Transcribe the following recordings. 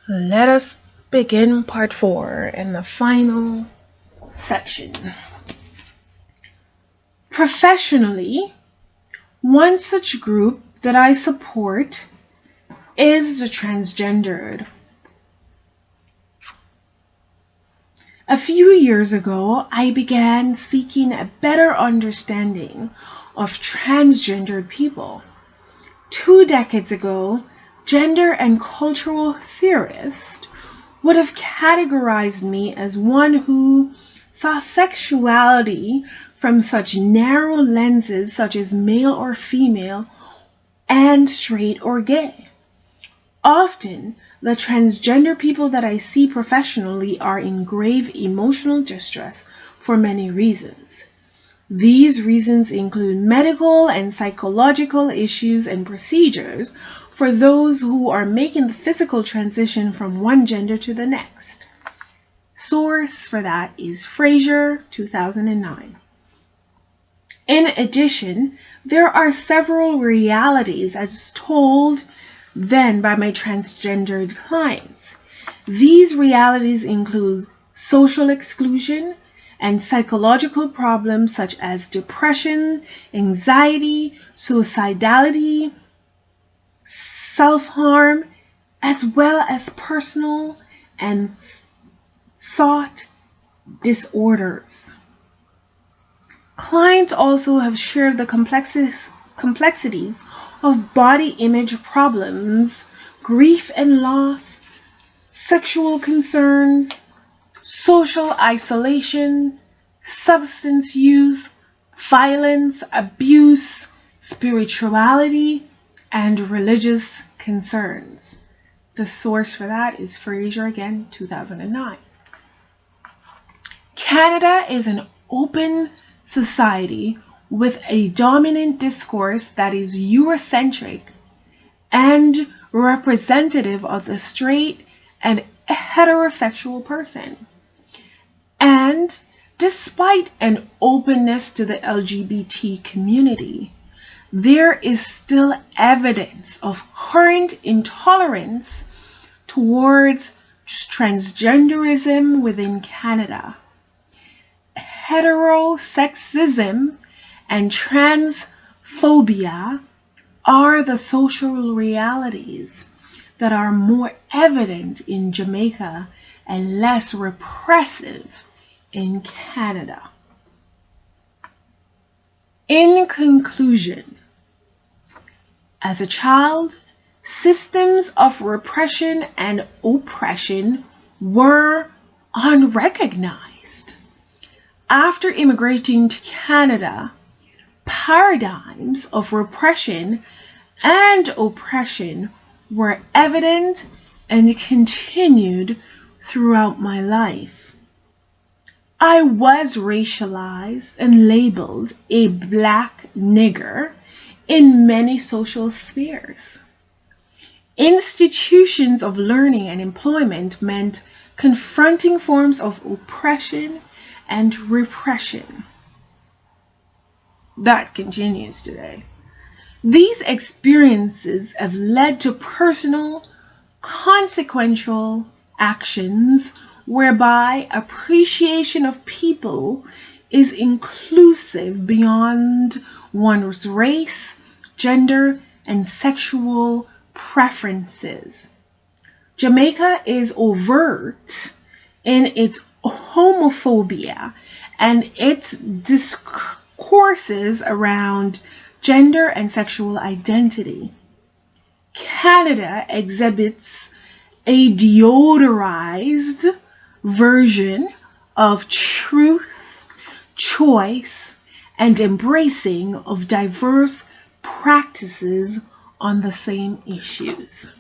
Let us begin part 4 and the final section. Professionally, one such group that I support is the transgendered. A few years ago, I began seeking a better understanding of transgendered people. 2 decades ago, gender and cultural theorists would have categorized me as one who saw sexuality from such narrow lenses such as male or female and straight or gay. Often, the transgender people that I see professionally are in grave emotional distress for many reasons. These reasons include medical and psychological issues and procedures for those who are making the physical transition from one gender to the next. Source for that is Fraser, 2009. In addition, there are several realities as told then by my transgendered clients. These realities include social exclusion and psychological problems such as depression, anxiety, suicidality, self-harm, as well as personal and thought disorders. Clients also have shared the complexities of body image problems, grief and loss, sexual concerns, social isolation, substance use, violence, abuse, spirituality, and religious concerns. The source for that is Fraser, again, 2009. Canada is an open society with a dominant discourse that is Eurocentric and representative of the straight and heterosexual person. And despite an openness to the LGBT community, there is still evidence of current intolerance towards transgenderism within Canada. Heterosexism and transphobia are the social realities that are more evident in Jamaica and less repressive in Canada. In conclusion, as a child, systems of repression and oppression were unrecognized. After immigrating to Canada, paradigms of repression and oppression were evident and continued throughout my life. I was racialized and labeled a black nigger in many social spheres. Institutions of learning and employment meant confronting forms of oppression and repression. That continues today. These experiences have led to personal, consequential actions whereby appreciation of people is inclusive beyond one's race, gender, and sexual preferences. Jamaica is overt in its homophobia and its discourses around gender and sexual identity. Canada exhibits a deodorized version of truth, choice, and embracing of diverse practices on the same issues.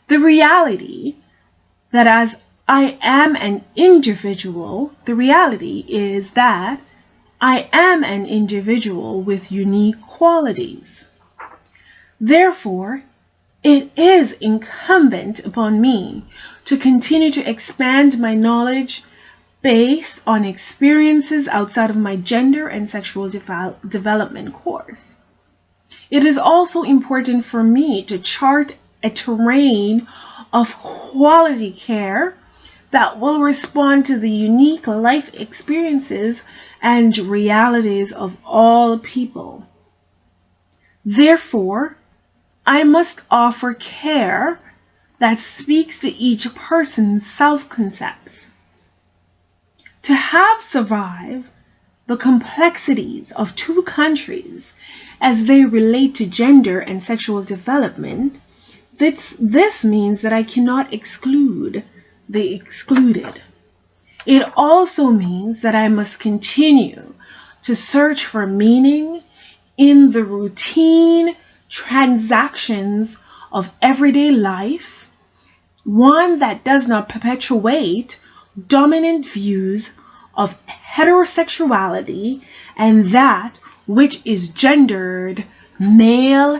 The reality that as I am an individual, the reality is that I am an individual with unique qualities. Therefore, it is incumbent upon me to continue to expand my knowledge based on experiences outside of my gender and sexual development course. It is also important for me to chart a terrain of quality care that will respond to the unique life experiences and realities of all people. Therefore, I must offer care that speaks to each person's self-concepts. To have survived the complexities of two countries as they relate to gender and sexual development, this means that I cannot exclude the excluded. It also means that I must continue to search for meaning in the routine transactions of everyday life, one that does not perpetuate dominant views of heterosexuality and that which is gendered male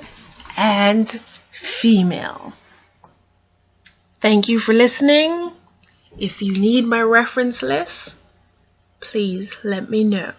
and female. Thank you for listening. If you need my reference list, please let me know.